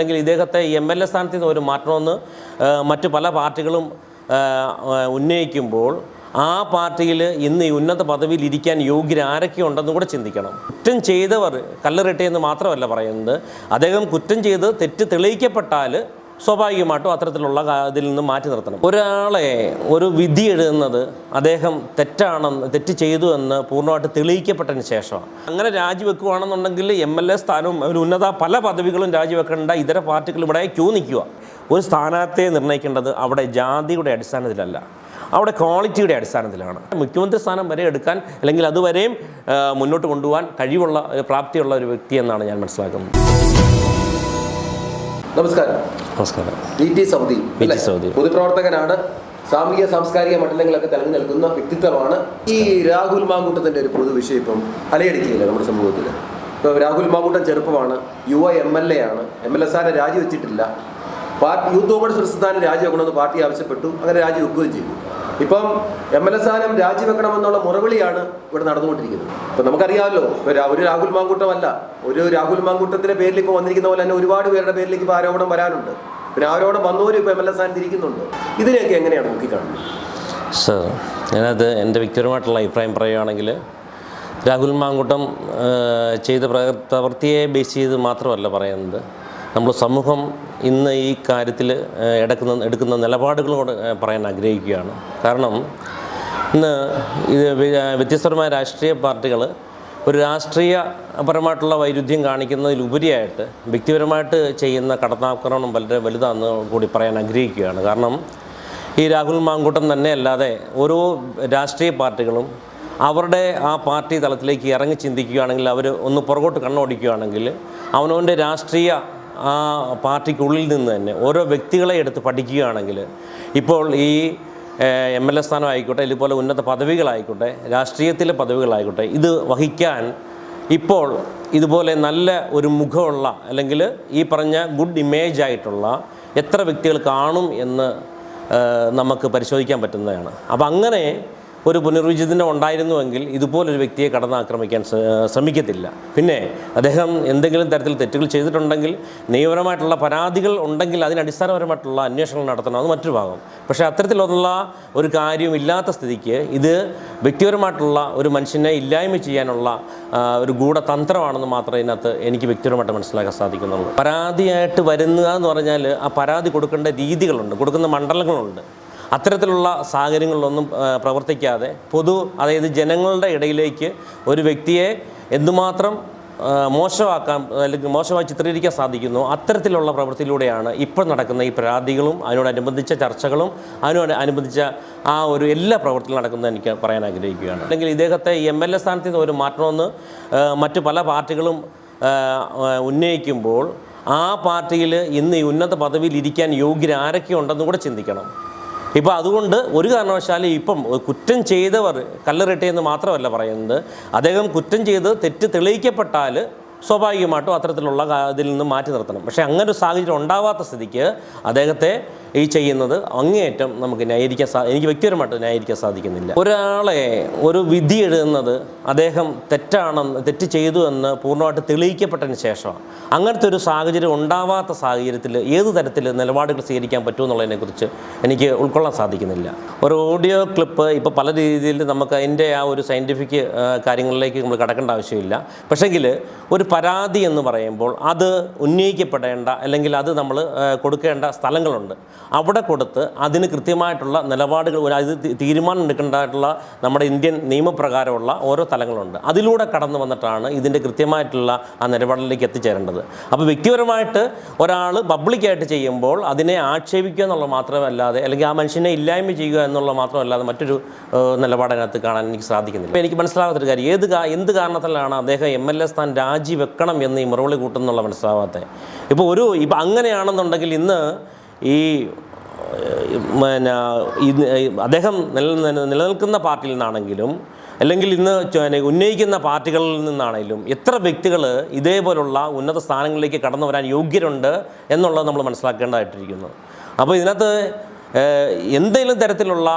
അല്ലെങ്കിൽ ഇദ്ദേഹത്തെ MLA സ്ഥാനത്ത് നിന്ന് ഒരു മാറ്റണമെന്ന് മറ്റു പല പാർട്ടികളും ഉന്നയിക്കുമ്പോൾ ആ പാർട്ടിയിൽ ഇന്ന് ഈ ഉന്നത പദവിയിൽ ഇരിക്കാൻ യോഗ്യരാരൊക്കെ ഉണ്ടെന്നും കൂടെ ചിന്തിക്കണം. കുറ്റം ചെയ്തവർ കല്ലെറിട്ടെന്ന് മാത്രമല്ല പറയുന്നത്, അദ്ദേഹം കുറ്റം ചെയ്ത് തെറ്റ് തെളിയിക്കപ്പെട്ടാൽ സ്വാഭാവികമായിട്ടും അത്തരത്തിലുള്ള ഇതിൽ നിന്ന് മാറ്റി നിർത്തണം. ഒരാളെ ഒരു വിധി എഴുതുന്നത് അദ്ദേഹം തെറ്റ് ചെയ്തു എന്ന് പൂർണ്ണമായിട്ട് തെളിയിക്കപ്പെട്ടതിന് ശേഷമാണ്. അങ്ങനെ രാജിവെക്കുകയാണെന്നുണ്ടെങ്കിൽ MLA സ്ഥാനവും ഒരു ഉന്നത പല പദവികളും രാജിവെക്കേണ്ട ഇതര പാർട്ടികൾ ഇവിടെ ക്യൂ നിൽക്കുക. ഒരു സ്ഥാനാർത്ഥിയെ നിർണ്ണയിക്കേണ്ടത് അവിടെ ജാതിയുടെ അടിസ്ഥാനത്തിലല്ല, അവിടെ ക്വാളിറ്റിയുടെ അടിസ്ഥാനത്തിലാണ്. മുഖ്യമന്ത്രി സ്ഥാനം വരെ എടുക്കാൻ അല്ലെങ്കിൽ അതുവരെയും മുന്നോട്ട് കൊണ്ടുപോകാൻ കഴിവുള്ള പ്രാപ്തിയുള്ള ഒരു വ്യക്തി എന്നാണ് ഞാൻ മനസ്സിലാക്കുന്നത്. നമസ്കാരം. നമസ്കാരം. DT സൗദി പൊതുപ്രവർത്തകനാണ്, സാമൂഹിക സാംസ്കാരിക മണ്ഡലങ്ങളൊക്കെ തിളങ്ങി നിൽക്കുന്ന വ്യക്തിത്വമാണ്. ഈ രാഹുൽ മാങ്കൂട്ടത്തിൻ്റെ ഒരു പൊതുവിഷയം ഇപ്പം അലയടിക്കുകയില്ല നമ്മുടെ സമൂഹത്തിൽ. ഇപ്പോൾ രാഹുൽ മാങ്കൂട്ടം ചെറുപ്പമാണ്, യുവ MLA ആണ്, MLA സ്ഥാനം രാജിവെച്ചിട്ടില്ല. യൂത്ത് കോൺഗ്രസ് പ്രസ്ഥാനം രാജിവെക്കണമെന്ന് പാർട്ടി ആവശ്യപ്പെട്ടു, അങ്ങനെ രാജിവെക്കുകയും ചെയ്തു. ഇപ്പം MLA സ്ഥാനം രാജിവെക്കണമെന്നുള്ള മുറവിളിയാണ് ഇവിടെ നടന്നുകൊണ്ടിരിക്കുന്നത്. ഇപ്പം നമുക്കറിയാമല്ലോ, ഒരു രാഹുൽ മാങ്കൂട്ടമല്ല, ഒരു രാഹുൽ മാങ്കൂട്ടത്തിൻ്റെ പേരിൽ ഇപ്പോൾ വന്നിരിക്കുന്ന പോലെ തന്നെ ഒരുപാട് പേരുടെ പേരിലേക്ക് ഇപ്പോൾ ആരോപണം വരാനുണ്ട്. പിന്നെ ആരോപണം വന്നവരും ഇപ്പോൾ MLA സ്ഥാനത്ത് ഇരിക്കുന്നുണ്ട്. ഇതിനെയൊക്കെ എങ്ങനെയാണ് നോക്കിക്കാണുന്നത്? സർ, ഞാനത് എൻ്റെ വ്യക്തിപരമായിട്ടുള്ള അഭിപ്രായം പറയുകയാണെങ്കിൽ, രാഹുൽ മാങ്കൂട്ടം ചെയ്ത പ്രവൃത്തിയെ ബേസ് ചെയ്ത് മാത്രമല്ല പറയുന്നത്, നമ്മൾ സമൂഹം ഇന്ന് ഈ കാര്യത്തിൽ എടുക്കുന്ന നിലപാടുകളോട് പറയാൻ ആഗ്രഹിക്കുകയാണ്. കാരണം ഇന്ന് ഇത് വ്യത്യസ്തമായ രാഷ്ട്രീയ പാർട്ടികൾ ഒരു രാഷ്ട്രീയപരമായിട്ടുള്ള വൈരുദ്ധ്യം കാണിക്കുന്നതിലുപരിയായിട്ട് വ്യക്തിപരമായിട്ട് ചെയ്യുന്ന കടന്നാക്രമണം വളരെ വലുതാണെന്ന് കൂടി പറയാൻ ആഗ്രഹിക്കുകയാണ്. കാരണം ഈ രാഹുൽ മാങ്കൂട്ടം തന്നെ അല്ലാതെ ഓരോ രാഷ്ട്രീയ പാർട്ടികളും അവരുടെ ആ പാർട്ടി തലത്തിലേക്ക് ഇറങ്ങി ചിന്തിക്കുകയാണെങ്കിൽ, അവർ ഒന്ന് പുറകോട്ട് കണ്ണോടിക്കുകയാണെങ്കിൽ, അവനവൻ്റെ രാഷ്ട്രീയ ആ പാർട്ടിക്കുള്ളിൽ നിന്ന് തന്നെ ഓരോ വ്യക്തികളെ എടുത്ത് പഠിക്കുകയാണെങ്കിൽ, ഇപ്പോൾ ഈ MLA സ്ഥാനം ആയിക്കോട്ടെ, ഇതുപോലെ ഉന്നത പദവികളായിക്കോട്ടെ, രാഷ്ട്രീയത്തിലെ പദവികളായിക്കോട്ടെ, ഇത് വഹിക്കാൻ ഇപ്പോൾ ഇതുപോലെ നല്ല ഒരു മുഖമുള്ള അല്ലെങ്കിൽ ഈ പറഞ്ഞ ഗുഡ് ഇമേജ് ആയിട്ടുള്ള എത്ര വ്യക്തികൾ കാണും എന്ന് നമുക്ക് പരിശോധിക്കാൻ പറ്റുന്നതാണ്. അപ്പോൾ അങ്ങനെ ഒരു പുനർവിചിന്തനം ഉണ്ടായിരുന്നുവെങ്കിൽ ഇതുപോലൊരു വ്യക്തിയെ കടന്നാക്രമിക്കാൻ ശ്രമിക്കത്തില്ല. പിന്നെ അദ്ദേഹം എന്തെങ്കിലും തരത്തിൽ തെറ്റുകൾ ചെയ്തിട്ടുണ്ടെങ്കിൽ, നിയമപരമായിട്ടുള്ള പരാതികൾ ഉണ്ടെങ്കിൽ അതിനടിസ്ഥാനപരമായിട്ടുള്ള അന്വേഷണം നടത്തണം, അത് മറ്റൊരു ഭാഗം. പക്ഷേ അത്തരത്തിലുള്ള ഒരു കാര്യമില്ലാത്ത സ്ഥിതിക്ക് ഇത് വ്യക്തിപരമായിട്ടുള്ള ഒരു മനുഷ്യനെ ഇല്ലായ്മ ചെയ്യാനുള്ള ഒരു ഗൂഢതന്ത്രമാണെന്ന് മാത്രമേ ഇതിനകത്ത് എനിക്ക് വ്യക്തിപരമായിട്ട് മനസ്സിലാക്കാൻ സാധിക്കുന്നുള്ളൂ. പരാതിയായിട്ട് വരുന്നത് എന്ന് പറഞ്ഞാൽ ആ പരാതി കൊടുക്കേണ്ട രീതികളുണ്ട്, കൊടുക്കുന്ന മണ്ഡലങ്ങളുണ്ട്. അത്തരത്തിലുള്ള സാഹചര്യങ്ങളിലൊന്നും പ്രവർത്തിക്കാതെ അതായത് ജനങ്ങളുടെ ഇടയിലേക്ക് ഒരു വ്യക്തിയെ എന്തുമാത്രം മോശമാക്കാൻ അല്ലെങ്കിൽ മോശമായി ചിത്രീകരിക്കാൻ സാധിക്കുന്നു, അത്തരത്തിലുള്ള പ്രവൃത്തിയിലൂടെയാണ് ഇപ്പോൾ നടക്കുന്ന ഈ പരാതികളും അതിനോടനുബന്ധിച്ച ചർച്ചകളും അതിനോടനുബന്ധിച്ച ആ ഒരു എല്ലാ പ്രവൃത്തികളും നടക്കുന്നത് എനിക്ക് പറയാൻ ആഗ്രഹിക്കുകയാണ്. അല്ലെങ്കിൽ ഇദ്ദേഹത്തെ MLA സ്ഥാനത്ത് നിന്ന് ഒരു മാറ്റണമെന്ന് മറ്റു പല പാർട്ടികളും ഉന്നയിക്കുമ്പോൾ ആ പാർട്ടിയിൽ ഇന്ന് ഈ ഉന്നത പദവിയിൽ ഇരിക്കാൻ യോഗ്യരാരൊക്കെ ഉണ്ടെന്നും കൂടെ ചിന്തിക്കണം. ഇപ്പോൾ അതുകൊണ്ട് ഒരു കാരണവശാലും ഇപ്പം കുറ്റം ചെയ്തവർ കല്ലെറിട്ടെന്ന് മാത്രമല്ല പറയുന്നത്, അദ്ദേഹം കുറ്റം ചെയ്ത് തെറ്റ് തെളിയിക്കപ്പെട്ടാൽ സ്വാഭാവികമായിട്ടും അത്തരത്തിലുള്ള ഇതിൽ നിന്ന് മാറ്റി നിർത്തണം. പക്ഷേ അങ്ങനെ ഒരു സാഹചര്യം ഉണ്ടാവാത്ത സ്ഥിതിക്ക് അദ്ദേഹത്തെ ഈ ചെയ്യുന്നത് അങ്ങേയറ്റം നമുക്ക് എനിക്ക് വ്യക്തിപരമായിട്ട് ന്യായീകരിക്കാൻ സാധിക്കുന്നില്ല. ഒരാളെ ഒരു വിധി എഴുതുന്നത് അദ്ദേഹം തെറ്റ് ചെയ്തു എന്ന് പൂർണ്ണമായിട്ട് തെളിയിക്കപ്പെട്ടതിന് ശേഷമാണ്. അങ്ങനത്തെ ഒരു സാഹചര്യം ഉണ്ടാവാത്ത സാഹചര്യത്തിൽ ഏത് തരത്തിൽ നിലപാടുകൾ സ്വീകരിക്കാൻ പറ്റുമെന്നുള്ളതിനെക്കുറിച്ച് എനിക്ക് ഉൾക്കൊള്ളാൻ സാധിക്കുന്നില്ല. ഒരു ഓഡിയോ ക്ലിപ്പ് ഇപ്പോൾ പല രീതിയിൽ നമുക്ക് അതിൻ്റെ ആ ഒരു സയൻറ്റിഫിക് കാര്യങ്ങളിലേക്ക് നമ്മൾ കടക്കേണ്ട ആവശ്യമില്ല. പക്ഷേങ്കിൽ ഒരു പരാതി എന്ന് പറയുമ്പോൾ അത് ഉന്നയിക്കപ്പെടേണ്ട അല്ലെങ്കിൽ അത് നമ്മൾ കൊടുക്കേണ്ട സ്ഥലങ്ങളുണ്ട്. അവിടെ കൊടുത്ത് അതിന് കൃത്യമായിട്ടുള്ള നിലപാടുകൾ, അത് തീരുമാനം എടുക്കേണ്ടതായിട്ടുള്ള നമ്മുടെ ഇന്ത്യൻ നിയമപ്രകാരമുള്ള ഓരോ തലങ്ങളുണ്ട്. അതിലൂടെ കടന്നു വന്നിട്ടാണ് ഇതിൻ്റെ കൃത്യമായിട്ടുള്ള ആ നിലപാടിലേക്ക് എത്തിച്ചേരേണ്ടത്. അപ്പോൾ വ്യക്തിപരമായിട്ട് ഒരാൾ പബ്ലിക്കായിട്ട് ചെയ്യുമ്പോൾ അതിനെ ആക്ഷേപിക്കുക എന്നുള്ളത് മാത്രമല്ലാതെ, അല്ലെങ്കിൽ ആ മനുഷ്യനെ ഇല്ലായ്മ ചെയ്യുക എന്നുള്ളത് മാത്രമല്ലാതെ മറ്റൊരു നിലപാടിനകത്ത് കാണാൻ എനിക്ക് സാധിക്കുന്നില്ല. അപ്പോൾ എനിക്ക് മനസ്സിലാകാത്തൊരു കാര്യം, എന്ത് കാരണത്തിലാണ് അദ്ദേഹം MLA സ്ഥാനം രാജിവെക്കണം എന്ന് ഈ മുറവിളി കൂട്ടുന്നുള്ള മനസ്സിലാവാത്തത്. ഇപ്പോൾ അങ്ങനെയാണെന്നുണ്ടെങ്കിൽ ഇന്ന് ഈ അദ്ദേഹം നിലനിൽക്കുന്ന പാർട്ടിയിൽ നിന്നാണെങ്കിലും അല്ലെങ്കിൽ ഇന്ന് ഉന്നയിക്കുന്ന പാർട്ടികളിൽ നിന്നാണെങ്കിലും എത്ര വ്യക്തികൾ ഇതേപോലുള്ള ഉന്നത സ്ഥാനങ്ങളിലേക്ക് കടന്നു വരാൻ യോഗ്യരുണ്ട് എന്നുള്ളത് നമ്മൾ മനസ്സിലാക്കേണ്ടതായിട്ടിരിക്കുന്നു. അപ്പോൾ ഇതിനകത്ത് എന്തെങ്കിലും തരത്തിലുള്ള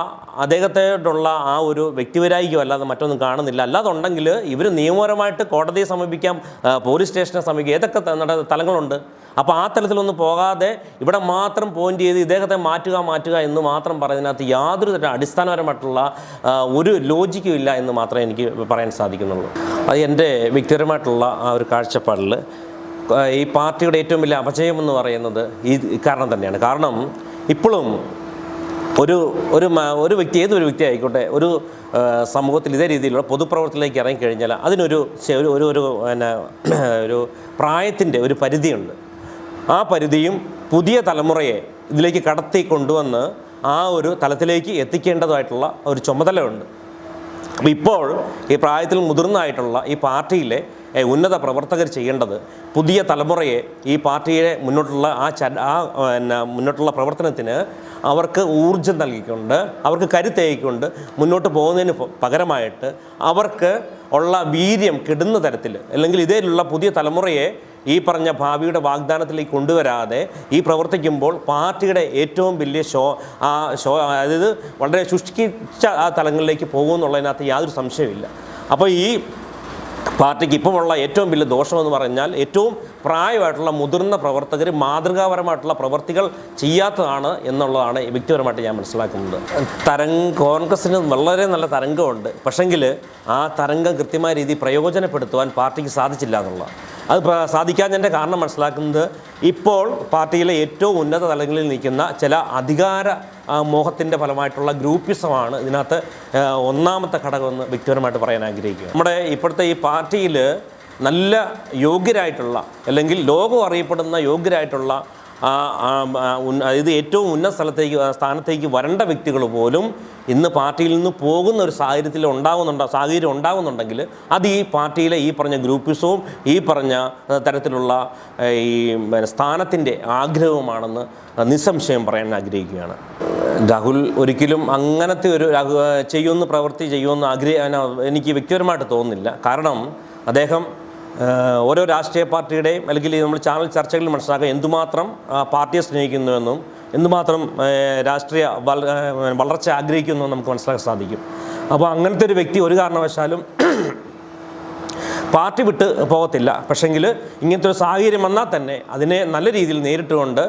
അദ്ദേഹത്തോടുള്ള ആ ഒരു വ്യക്തിപരായിക്കും അല്ലാതെ മറ്റൊന്നും കാണുന്നില്ല. അല്ലാതുണ്ടെങ്കിൽ ഇവർ നിയമപരമായിട്ട് കോടതിയെ സമീപിക്കാം, പോലീസ് സ്റ്റേഷനെ സമീപിക്കാം, ഏതൊക്കെ തലങ്ങളുണ്ട്. അപ്പോൾ ആ തലത്തിലൊന്നും പോകാതെ ഇവിടെ മാത്രം പോയിന്റ് ചെയ്ത് ഇദ്ദേഹത്തെ മാറ്റുക എന്ന് മാത്രം പറയുന്നതിനകത്ത് യാതൊരു തരം അടിസ്ഥാനപരമായിട്ടുള്ള ഒരു ലോജിക്കും ഇല്ല എന്ന് മാത്രമേ എനിക്ക് പറയാൻ സാധിക്കുന്നുള്ളൂ. അത് എൻ്റെ വ്യക്തിപരമായിട്ടുള്ള ആ ഒരു കാഴ്ചപ്പാടിൽ ഈ പാർട്ടിയുടെ ഏറ്റവും വലിയ അപജയം എന്ന് പറയുന്നത് ഈ കാരണം തന്നെയാണ്. കാരണം ഇപ്പോഴും ഒരു വ്യക്തി, ഏതൊരു വ്യക്തി ആയിക്കോട്ടെ, ഒരു സമൂഹത്തിൽ ഇതേ രീതിയിലുള്ള പൊതുപ്രവർത്തനത്തിലേക്ക് ഇറങ്ങിക്കഴിഞ്ഞാൽ അതിനൊരു ഒരു പ്രായത്തിൻ്റെ ഒരു പരിധിയുണ്ട്. ആ പരിധിയും പുതിയ തലമുറയെ ഇതിലേക്ക് കടത്തി കൊണ്ടുവന്ന് ആ ഒരു തലത്തിലേക്ക് എത്തിക്കേണ്ടതായിട്ടുള്ള ഒരു ചുമതലയുണ്ട്. അപ്പോൾ ഇപ്പോൾ ഈ പ്രായത്തിൽ മുതിർന്നതായിട്ടുള്ള ഈ പാർട്ടിയിലെ ഉന്നത പ്രവർത്തകർ ചെയ്യേണ്ടത് പുതിയ തലമുറയെ ഈ പാർട്ടിയെ മുന്നോട്ടുള്ള പ്രവർത്തനത്തിന് അവർക്ക് ഊർജം നൽകിക്കൊണ്ട്, അവർക്ക് കരുത്തേക്കൊണ്ട് മുന്നോട്ട് പോകുന്നതിന് പകരമായിട്ട് അവർക്ക് ഉള്ള വീര്യം കെടുന്ന തരത്തിൽ, അല്ലെങ്കിൽ ഇതേലുള്ള പുതിയ തലമുറയെ ഈ പറഞ്ഞ ഭാവിയുടെ വാഗ്ദാനത്തിലേക്ക് കൊണ്ടുവരാതെ ഈ പ്രവർത്തിക്കുമ്പോൾ പാർട്ടിയുടെ ഏറ്റവും വലിയ അതായത് വളരെ ശുഷ്കിച്ച ആ തലങ്ങളിലേക്ക് പോകുമെന്നുള്ളതിനകത്ത് യാതൊരു സംശയമില്ല. അപ്പോൾ ഈ പാർട്ടിക്ക് ഇപ്പോഴുള്ള ഏറ്റവും വലിയ ദോഷമെന്ന് പറഞ്ഞാൽ ഏറ്റവും പ്രായമായിട്ടുള്ള മുതിർന്ന പ്രവർത്തകർ മാതൃകാപരമായിട്ടുള്ള പ്രവർത്തികൾ ചെയ്യാത്തതാണ് എന്നുള്ളതാണ് വ്യക്തിപരമായിട്ട് ഞാൻ മനസ്സിലാക്കുന്നത്. കോൺഗ്രസ്സിന് വളരെ നല്ല തരംഗമുണ്ട്, പക്ഷെങ്കിൽ ആ തരംഗം കൃത്യമായ രീതിയിൽ പ്രയോജനപ്പെടുത്തുവാൻ പാർട്ടിക്ക് സാധിച്ചില്ല എന്നുള്ളതാണ്. അത് സാധിക്കാത്തതിൻ്റെ കാരണം മനസ്സിലാക്കുന്നത് ഇപ്പോൾ പാർട്ടിയിലെ ഏറ്റവും ഉന്നത തലങ്ങളിൽ നിൽക്കുന്ന ചില അധികാര മോഹത്തിൻ്റെ ഫലമായിട്ടുള്ള ഗ്രൂപ്പിസമാണ് ഇതിനകത്ത് ഒന്നാമത്തെ ഘടകമെന്ന് വ്യക്തിപരമായിട്ട് പറയാൻ ആഗ്രഹിക്കുക. നമ്മുടെ ഇപ്പോഴത്തെ ഈ പാർട്ടിയിൽ നല്ല യോഗ്യരായിട്ടുള്ള, അല്ലെങ്കിൽ ലോകം അറിയപ്പെടുന്ന യോഗ്യരായിട്ടുള്ള ഇത് ഏറ്റവും ഉന്നത സ്ഥാനത്തേക്ക് വരേണ്ട വ്യക്തികൾ പോലും ഇന്ന് പാർട്ടിയിൽ നിന്ന് പോകുന്ന ഒരു സാഹചര്യം ഉണ്ടാകുന്നുണ്ടെങ്കിൽ അത് ഈ പാർട്ടിയിലെ ഈ പറഞ്ഞ ഗ്രൂപ്പിസവും ഈ പറഞ്ഞ തരത്തിലുള്ള ഈ സ്ഥാനത്തിൻ്റെ ആഗ്രഹവുമാണെന്ന് നിസ്സംശയം പറയാൻ ആഗ്രഹിക്കുകയാണ്. രാഹുൽ ഒരിക്കലും അങ്ങനത്തെ ഒരു പ്രവൃത്തി ചെയ്യുമെന്ന് എനിക്ക് വ്യക്തിപരമായിട്ട് തോന്നുന്നില്ല. കാരണം അദ്ദേഹം ഓരോ രാഷ്ട്രീയ പാർട്ടിയുടെയും, അല്ലെങ്കിൽ നമ്മൾ ചാനൽ ചർച്ചകളിൽ മനസ്സിലാക്കുക എന്തുമാത്രം പാർട്ടിയെ സ്നേഹിക്കുന്നുവെന്നും എന്തുമാത്രം രാഷ്ട്രീയ വളർച്ച ആഗ്രഹിക്കുന്നുവെന്നും നമുക്ക് മനസ്സിലാക്കാൻ സാധിക്കും. അപ്പോൾ അങ്ങനത്തെ ഒരു വ്യക്തി ഒരു കാരണവശാലും പാർട്ടി വിട്ട് പോകത്തില്ല. പക്ഷെങ്കിൽ ഇങ്ങനത്തെ ഒരു സാഹചര്യം വന്നാൽ തന്നെ അതിനെ നല്ല രീതിയിൽ നേരിട്ടുകൊണ്ട്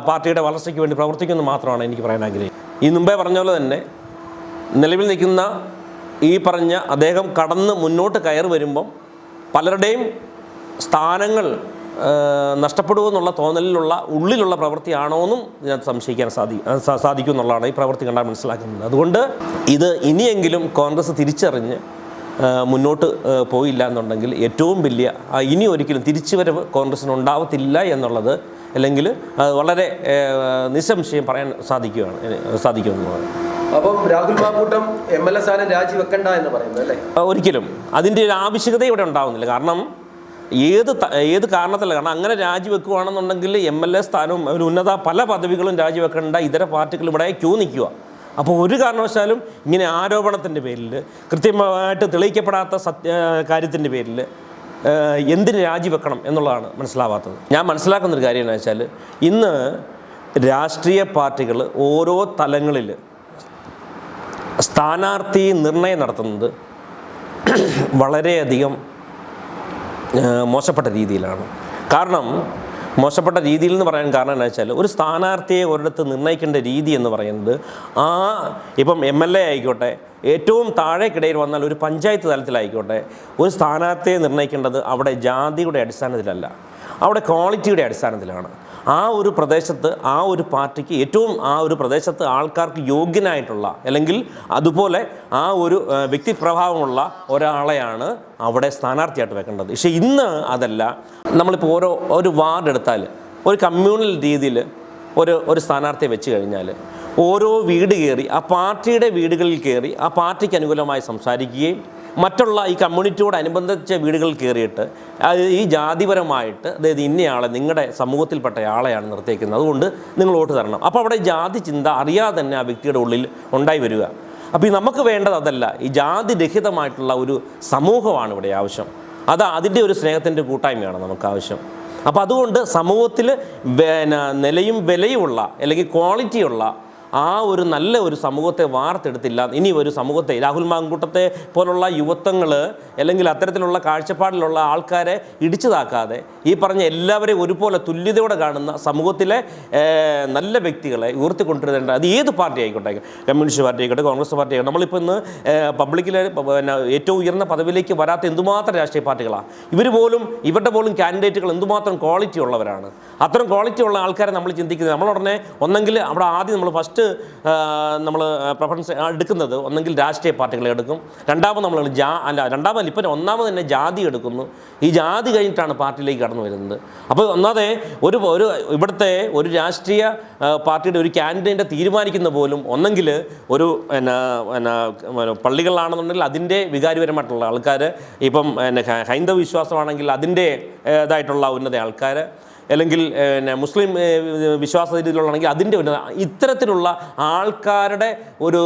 പാർട്ടിയുടെ വളർച്ചയ്ക്ക് വേണ്ടി പ്രവർത്തിക്കുമെന്ന് മാത്രമാണ് എനിക്ക് പറയാൻ ആഗ്രഹിക്കുന്നത്. ഈ മുമ്പേ പറഞ്ഞ പോലെ തന്നെ നിലവിൽ നിൽക്കുന്ന ഈ പറഞ്ഞ അദ്ദേഹം കടന്ന് മുന്നോട്ട് കയറി വരുമ്പം പലരുടെയും സ്ഥാനങ്ങൾ നഷ്ടപ്പെടുമെന്നുള്ള തോന്നലിലുള്ള ഉള്ളിലുള്ള പ്രവൃത്തിയാണോ എന്നും ഇതിനകത്ത് സംശയിക്കാൻ സാധിക്കും എന്നുള്ളതാണ് ഈ പ്രവൃത്തി കണ്ടാൽ മനസ്സിലാക്കുന്നത്. അതുകൊണ്ട് ഇത് ഇനിയെങ്കിലും കോൺഗ്രസ് തിരിച്ചറിഞ്ഞ് മുന്നോട്ട് പോയില്ല എന്നുണ്ടെങ്കിൽ ഏറ്റവും വലിയ ഇനി ഒരിക്കലും തിരിച്ചുവരവ് കോൺഗ്രസിന് ഉണ്ടാവത്തില്ല എന്നുള്ളത്, അല്ലെങ്കിൽ വളരെ നിസ്സംശയം പറയാൻ സാധിക്കുമെന്നുള്ളത്. അപ്പം രാഹുൽ മാങ്കൂട്ടം MLA സ്ഥാനം രാജിവെക്കണ്ട എന്ന് പറയുന്നത് അല്ലേ? ഒരിക്കലും അതിൻ്റെ ഒരു ആവശ്യകത ഇവിടെ ഉണ്ടാവുന്നില്ല. കാരണം ഏത് കാരണത്തില്ല. കാരണം അങ്ങനെ രാജിവെക്കുകയാണെന്നുണ്ടെങ്കിൽ MLA സ്ഥാനവും ഒരു ഉന്നത പല പദവികളും രാജിവെക്കേണ്ട ഇതര പാർട്ടികൾ ഇവിടെ ക്യൂ നിൽക്കുക. അപ്പോൾ ഒരു കാരണവശാലും ഇങ്ങനെ ആരോപണത്തിൻ്റെ പേരിൽ, കൃത്യമായിട്ട് തെളിയിക്കപ്പെടാത്ത കാര്യത്തിൻ്റെ പേരിൽ എന്തിന് രാജിവെക്കണം എന്നുള്ളതാണ് മനസ്സിലാവാത്തത്. ഞാൻ മനസ്സിലാക്കുന്നൊരു കാര്യം എന്ന് വെച്ചാൽ, ഇന്ന് രാഷ്ട്രീയ പാർട്ടികൾ ഓരോ തലങ്ങളിൽ സ്ഥാനാർത്ഥി നിർണയം നടത്തുന്നത് വളരെയധികം മോശപ്പെട്ട രീതിയിലാണ്. കാരണം മോശപ്പെട്ട രീതിയിൽ എന്ന് പറയാൻ കാരണം എന്താ വെച്ചാൽ, ഒരു സ്ഥാനാർത്ഥിയെ ഒരിടത്ത് നിർണ്ണയിക്കേണ്ട രീതി എന്ന് പറയുന്നത് ഇപ്പം MLA ആയിക്കോട്ടെ, ഏറ്റവും താഴേക്കിടയിൽ വന്നാൽ ഒരു പഞ്ചായത്ത് തലത്തിലായിക്കോട്ടെ, ഒരു സ്ഥാനാർത്ഥിയെ നിർണ്ണയിക്കേണ്ടത് അവിടെ ജാതിയുടെ അടിസ്ഥാനത്തിലല്ല, അവിടെ ക്വാളിറ്റിയുടെ അടിസ്ഥാനത്തിലാണ്. ആ ഒരു പ്രദേശത്ത് ആ ഒരു പാർട്ടിക്ക് ഏറ്റവും ആ ഒരു പ്രദേശത്ത് ആൾക്കാർക്ക് യോഗ്യനായിട്ടുള്ള, അല്ലെങ്കിൽ അതുപോലെ ആ ഒരു വ്യക്തിപ്രഭാവമുള്ള ഒരാളെയാണ് അവിടെ സ്ഥാനാർത്ഥിയായിട്ട് വെക്കേണ്ടത്. പക്ഷേ ഇന്ന് അതല്ല. നമ്മളിപ്പോൾ ഒരു വാർഡ് എടുത്താൽ, ഒരു കമ്മ്യൂണൽ രീതിയിൽ ഒരു സ്ഥാനാർത്ഥിയെ വെച്ച് കഴിഞ്ഞാൽ ഓരോ വീട് കയറി ആ പാർട്ടിയുടെ വീടുകളിൽ കയറി ആ പാർട്ടിക്ക് അനുകൂലമായി സംസാരിക്കുകയും മറ്റുള്ള ഈ കമ്മ്യൂണിറ്റിയോടനുബന്ധിച്ച വീടുകളിൽ കയറിയിട്ട് ഈ ജാതിപരമായിട്ട്, അതായത് ഇന്നയാളെ നിങ്ങളുടെ സമൂഹത്തിൽപ്പെട്ട ആളെയാണ് നിർത്തിയേക്കുന്നത്, അതുകൊണ്ട് നിങ്ങൾ വോട്ട് തരണം. അപ്പോൾ അവിടെ ജാതി ചിന്ത അറിയാതെ തന്നെ ആ വ്യക്തിയുടെ ഉള്ളിൽ ഉണ്ടായി വരിക. അപ്പോൾ ഈ നമുക്ക് വേണ്ടത് അതല്ല, ഈ ജാതിരഹിതമായിട്ടുള്ള ഒരു സമൂഹമാണ് ഇവിടെ ആവശ്യം. അതിൻ്റെ ഒരു സ്നേഹത്തിൻ്റെ കൂട്ടായ്മയാണ് നമുക്ക് ആവശ്യം. അപ്പോൾ അതുകൊണ്ട് സമൂഹത്തിൽ നിലയും വിലയുമുള്ള, അല്ലെങ്കിൽ ക്വാളിറ്റിയുള്ള ആ ഒരു നല്ല ഒരു സമൂഹത്തെ വാർത്തെടുത്തില്ല. ഇനി ഒരു സമൂഹത്തെ രാഹുൽ മാങ്കൂട്ടത്തെ പോലുള്ള യുവത്വങ്ങൾ അല്ലെങ്കിൽ അത്തരത്തിലുള്ള കാഴ്ചപ്പാടിലുള്ള ആൾക്കാരെ ഇടിച്ചു താക്കാതെ ഈ പറഞ്ഞ എല്ലാവരെയും ഒരുപോലെ തുല്യതയോടെ കാണുന്ന സമൂഹത്തിലെ നല്ല വ്യക്തികളെ ഉയർത്തിക്കൊണ്ടുവരേണ്ട, അത് ഏത് പാർട്ടി ആയിക്കോട്ടെ, കമ്മ്യൂണിസ്റ്റ് പാർട്ടി ആയിക്കോട്ടെ, കോൺഗ്രസ് പാർട്ടി ആയിക്കോട്ടെ. നമ്മളിപ്പോൾ ഇന്ന് പബ്ലിക്കിലെ ഏറ്റവും ഉയർന്ന പദവിയിലേക്ക് വരാത്ത എന്തുമാത്രം രാഷ്ട്രീയ പാർട്ടികളാണ്. ഇവരുടെ പോലും കാൻഡിഡേറ്റുകൾ എന്തുമാത്രം ക്വാളിറ്റി ഉള്ളവരാണ്. അത്തരം ക്വാളിറ്റി ഉള്ള ആൾക്കാരെ നമ്മൾ ചിന്തിക്കുന്നത്, നമ്മളുടനെ ഒന്നെങ്കിൽ അവിടെ ആദ്യം നമ്മൾ ഫസ്റ്റ് നമ്മൾ പ്രിഫറൻസ് എടുക്കുന്നത് ഒന്നെങ്കിൽ രാഷ്ട്രീയ പാർട്ടികളെ എടുക്കും, രണ്ടാമത് നമ്മൾ രണ്ടാമത് ഇപ്പം ഒന്നാമത് തന്നെ ജാതി എടുക്കുന്നു. ഈ ജാതി കഴിഞ്ഞിട്ടാണ് പാർട്ടിയിലേക്ക് കടന്നു വരുന്നത്. അപ്പോൾ ഒന്നാമതെ ഒരു ഇവിടുത്തെ ഒരു രാഷ്ട്രീയ പാർട്ടിയുടെ ഒരു ക്യാൻഡിഡേറ്റ് തീരുമാനിക്കുന്ന പോലും ഒന്നെങ്കിൽ ഒരു പള്ളികളിലാണെന്നുണ്ടെങ്കിൽ അതിൻ്റെ വികാരിപരമായിട്ടുള്ള ആൾക്കാർ, ഇപ്പം ഹൈന്ദവ വിശ്വാസമാണെങ്കിൽ അതിൻ്റെ ഇതായിട്ടുള്ള ഉന്നത ആൾക്കാർ, അല്ലെങ്കിൽ മുസ്ലിം വിശ്വാസ രീതിയിലുള്ളതാണെങ്കിൽ അതിൻ്റെ ഇത്തരത്തിലുള്ള ആൾക്കാരുടെ ഒരു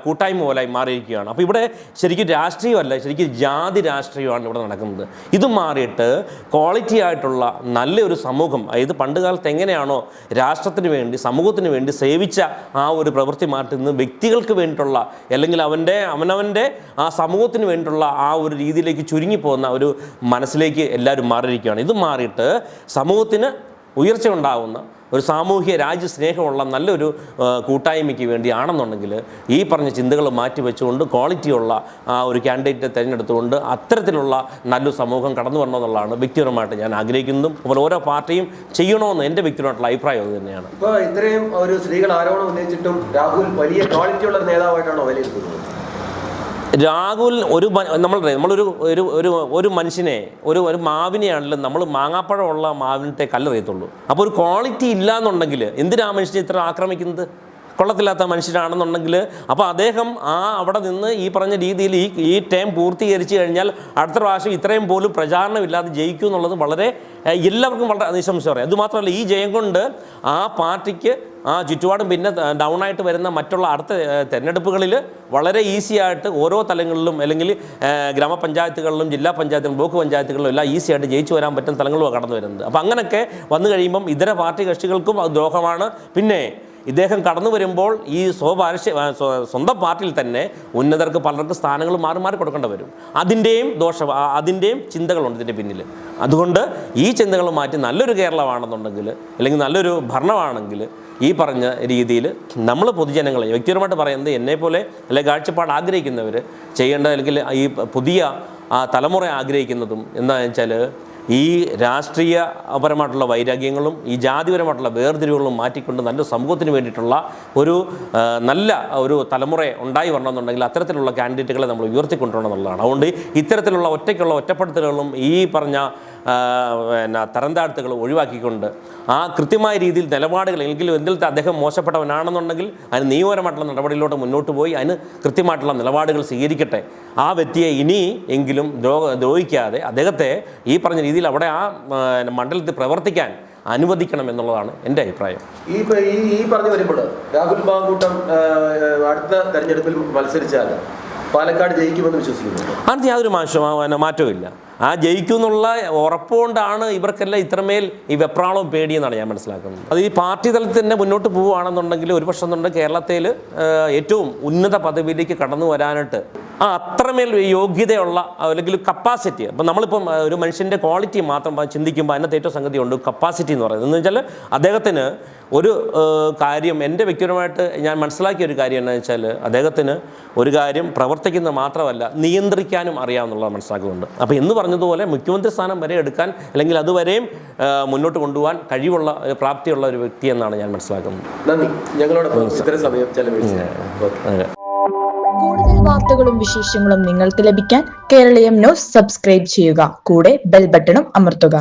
കൂട്ടായ്മ പോലായി മാറിയിരിക്കുകയാണ്. അപ്പോൾ ഇവിടെ ശരിക്കും രാഷ്ട്രീയമല്ല, ശരിക്കും ജാതി രാഷ്ട്രീയമാണ് ഇവിടെ നടക്കുന്നത്. ഇത് മാറിയിട്ട് ക്വാളിറ്റി ആയിട്ടുള്ള നല്ലൊരു സമൂഹം, അതായത് പണ്ട് കാലത്ത് എങ്ങനെയാണോ രാഷ്ട്രത്തിന് വേണ്ടി സമൂഹത്തിന് വേണ്ടി സേവിച്ച ആ ഒരു പ്രവൃത്തി മാറ്റുന്നത് വ്യക്തികൾക്ക് വേണ്ടിയിട്ടുള്ള അല്ലെങ്കിൽ അവനവൻ്റെ ആ സമൂഹത്തിന് വേണ്ടിയിട്ടുള്ള ആ ഒരു രീതിയിലേക്ക് ചുരുങ്ങിപ്പോകുന്ന ഒരു മനസ്സിലേക്ക് എല്ലാവരും മാറിയിരിക്കുകയാണ്. ഇത് മാറിയിട്ട് സമൂഹത്തിന് ഉയർച്ച ഉണ്ടാകുന്ന ഒരു സാമൂഹ്യ രാജ്യസ്നേഹമുള്ള നല്ലൊരു കൂട്ടായ്മയ്ക്ക് വേണ്ടിയാണെന്നുണ്ടെങ്കിൽ ഈ പറഞ്ഞ ചിന്തകൾ മാറ്റി വെച്ചുകൊണ്ട് ക്വാളിറ്റിയുള്ള ആ ഒരു ക്യാൻഡിഡേറ്റിനെ തിരഞ്ഞെടുത്തുകൊണ്ട് അത്തരത്തിലുള്ള നല്ലൊരു സമൂഹം കടന്നു വരണമെന്നുള്ളതാണ് വ്യക്തിപരമായിട്ട് ഞാൻ ആഗ്രഹിക്കുന്നതും അപ്പോൾ ഓരോ പാർട്ടിയും ചെയ്യണമെന്ന് എൻ്റെ വ്യക്തിപരമായിട്ടുള്ള അഭിപ്രായം അത് തന്നെയാണ്. ഇപ്പോൾ ഇത്രയും ഒരു സ്ത്രീകൾ ആരോപണം ഉന്നയിച്ചിട്ടും രാഹുൽ വലിയ ക്വാളിറ്റിയുള്ള നേതാവായിട്ടാണോ വിലയിരുത്തുന്നത്? രാഹുൽ നമ്മളൊരു മനുഷ്യനെ ഒരു മാവിനെയാണെങ്കിലും നമ്മൾ മാങ്ങാപ്പഴമുള്ള മാവിനത്തെ കല്ലെറിയത്തുള്ളൂ. അപ്പോൾ ഒരു ക്വാളിറ്റി ഇല്ല എന്നുണ്ടെങ്കിൽ എന്തിനാ മനുഷ്യനെ ഇത്ര ആക്രമിക്കുന്നത്? കൊള്ളത്തില്ലാത്ത മനുഷ്യനാണെന്നുണ്ടെങ്കിൽ അപ്പോൾ അദ്ദേഹം അവിടെ നിന്ന് ഈ പറഞ്ഞ രീതിയിൽ ഈ ടൈം പൂർത്തീകരിച്ച് കഴിഞ്ഞാൽ അടുത്ത പ്രാവശ്യം ഇത്രയും പോലും പ്രചാരണമില്ലാതെ ജയിക്കും എന്നുള്ളത് വളരെ എല്ലാവർക്കും വളരെ നിശംസം പറയാം. അതുമാത്രമല്ല, ഈ ജയം കൊണ്ട് ആ പാർട്ടിക്ക് ആ ചുറ്റുപാടും പിന്നെ ഡൗൺ ആയിട്ട് വരുന്ന മറ്റുള്ള അടുത്ത തെരഞ്ഞെടുപ്പുകളിൽ വളരെ ഈസി ആയിട്ട് ഓരോ തലങ്ങളിലും അല്ലെങ്കിൽ ഗ്രാമപഞ്ചായത്തുകളിലും ജില്ലാ പഞ്ചായത്തുകളിലും ബ്ലോക്ക് പഞ്ചായത്തുകളിലും എല്ലാം ഈസി ആയിട്ട് ജയിച്ചു വരാൻ പറ്റുന്ന തലങ്ങളുമാണ് കടന്നു വരുന്നത്. അപ്പോൾ അങ്ങനെയൊക്കെ വന്നു കഴിയുമ്പം ഇതര പാർട്ടി കക്ഷികൾക്കും അത് ദ്രോഹമാണ്. പിന്നെ ഇദ്ദേഹം കടന്നു വരുമ്പോൾ ഈ സ്വന്തം പാർട്ടിയിൽ തന്നെ ഉന്നതർക്ക് പലർക്ക് സ്ഥാനങ്ങൾ മാറി കൊടുക്കേണ്ടി വരും. അതിൻ്റെയും ചിന്തകളുണ്ട് ഇതിൻ്റെ പിന്നിൽ. അതുകൊണ്ട് ഈ ചിന്തകൾ മാറ്റി നല്ലൊരു കേരളമാണെന്നുണ്ടെങ്കിൽ അല്ലെങ്കിൽ നല്ലൊരു ഭരണമാണെങ്കിൽ ഈ പറഞ്ഞ രീതിയിൽ നമ്മൾ പൊതുജനങ്ങളെ വ്യക്തിപരമായിട്ട് പറയുന്നത് എന്നെപ്പോലെ അല്ലെങ്കിൽ കാഴ്ചപ്പാട് ആഗ്രഹിക്കുന്നവർ ചെയ്യേണ്ട, അല്ലെങ്കിൽ ഈ പുതിയ തലമുറ ആഗ്രഹിക്കുന്നതും എന്താണെന്ന് വെച്ചാൽ ഈ രാഷ്ട്രീയപരമായിട്ടുള്ള വൈരാഗ്യങ്ങളും ഈ ജാതിപരമായിട്ടുള്ള വേർതിരിവുകളും മാറ്റിക്കൊണ്ട് നല്ല സമൂഹത്തിന് വേണ്ടിയിട്ടുള്ള നല്ല ഒരു തലമുറ ഉണ്ടായി വരണമെന്നുണ്ടെങ്കിൽ അത്തരത്തിലുള്ള കാൻഡിഡേറ്റുകളെ നമ്മൾ ഉയർത്തിക്കൊണ്ടുവരണം എന്നുള്ളതാണ്. അതുകൊണ്ട് ഇത്തരത്തിലുള്ള ഒറ്റപ്പെടുത്തലുകളും ഈ പറഞ്ഞ തരംതാഴ്ത്തുകൾ ഒഴിവാക്കിക്കൊണ്ട് ആ കൃത്യമായ രീതിയിൽ നിലപാടുകൾ, എങ്കിലും എന്തിലത്തെ അദ്ദേഹം മോശപ്പെട്ടവനാണെന്നുണ്ടെങ്കിൽ അതിന് നിയമപരമായിട്ടുള്ള നടപടിയിലോട്ട് മുന്നോട്ട് പോയി അതിന് കൃത്യമായിട്ടുള്ള നിലപാടുകൾ സ്വീകരിക്കട്ടെ. ആ വ്യക്തിയെ ഇനി എങ്കിലും ദ്രോഹിക്കാതെ അദ്ദേഹത്തെ ഈ പറഞ്ഞ രീതിയിൽ അവിടെ ആ മണ്ഡലത്തിൽ പ്രവർത്തിക്കാൻ അനുവദിക്കണം എന്നുള്ളതാണ് എൻ്റെ അഭിപ്രായം. ഈ പറഞ്ഞു വരുമ്പോൾ രാഹുൽ മാങ്കൂട്ടം അടുത്ത തെരഞ്ഞെടുപ്പിൽ മത്സരിച്ചാൽ പാലക്കാട് ജയിക്കുമെന്ന് വിശ്വസിക്കുന്നു. അത് യാതൊരു മാറ്റവും ഇല്ല. ആ ജയിക്കുമെന്നുള്ള ഉറപ്പുകൊണ്ടാണ് ഇവർക്കെല്ലാം ഇത്രമേൽ ഈ വെപ്രാളവും പേടിയെന്നാണ് ഞാൻ മനസ്സിലാക്കുന്നത്. അത് ഈ പാർട്ടി തലത്തിൽ തന്നെ മുന്നോട്ട് പോവുകയാണെന്നുണ്ടെങ്കിൽ ഒരു പക്ഷം എന്നുണ്ട് കേരളത്തിൽ ഏറ്റവും ഉന്നത പദവിയിലേക്ക് കടന്നു വരാനായിട്ട് അത്രമേൽ യോഗ്യതയുള്ള അല്ലെങ്കിൽ കപ്പാസിറ്റി. അപ്പം നമ്മളിപ്പം ഒരു മനുഷ്യൻ്റെ ക്വാളിറ്റി മാത്രം ചിന്തിക്കുമ്പോൾ അതിനകത്ത് ഏറ്റവും സംഗതിയുണ്ട് കപ്പാസിറ്റി എന്ന് പറയുന്നത്. എന്ന് വെച്ചാൽ അദ്ദേഹത്തിന് ഒരു കാര്യം എൻ്റെ വ്യക്തിപരമായിട്ട് ഞാൻ മനസ്സിലാക്കിയ ഒരു കാര്യം എന്താണെന്ന് വെച്ചാൽ അദ്ദേഹത്തിന് ഒരു കാര്യം പ്രവർത്തിക്കുന്നത് മാത്രമല്ല നിയന്ത്രിക്കാനും അറിയാമെന്നുള്ളത് മനസ്സിലാക്കുന്നുണ്ട്. അപ്പോൾ എന്ന് പറഞ്ഞതുപോലെ മുഖ്യമന്ത്രി സ്ഥാനം വരെ എടുക്കാൻ അല്ലെങ്കിൽ അതുവരെയും മുന്നോട്ട് കൊണ്ടുപോകാൻ കഴിവുള്ള പ്രാപ്തിയുള്ള ഒരു വ്യക്തി എന്നാണ് ഞാൻ മനസ്സിലാക്കുന്നത്. നന്ദി, ഞങ്ങളോടൊപ്പം ഇത്രയും സമയം ചെലവഴിച്ചു. കൂടുതൽ വാർത്തകളും വിശേഷങ്ങളും നിങ്ങൾക്ക് ലഭിക്കാൻ കേരളീയം ന്യൂസ് സബ്സ്ക്രൈബ് ചെയ്യുക. കൂടെ ബെൽ ബട്ടണും അമർത്തുക.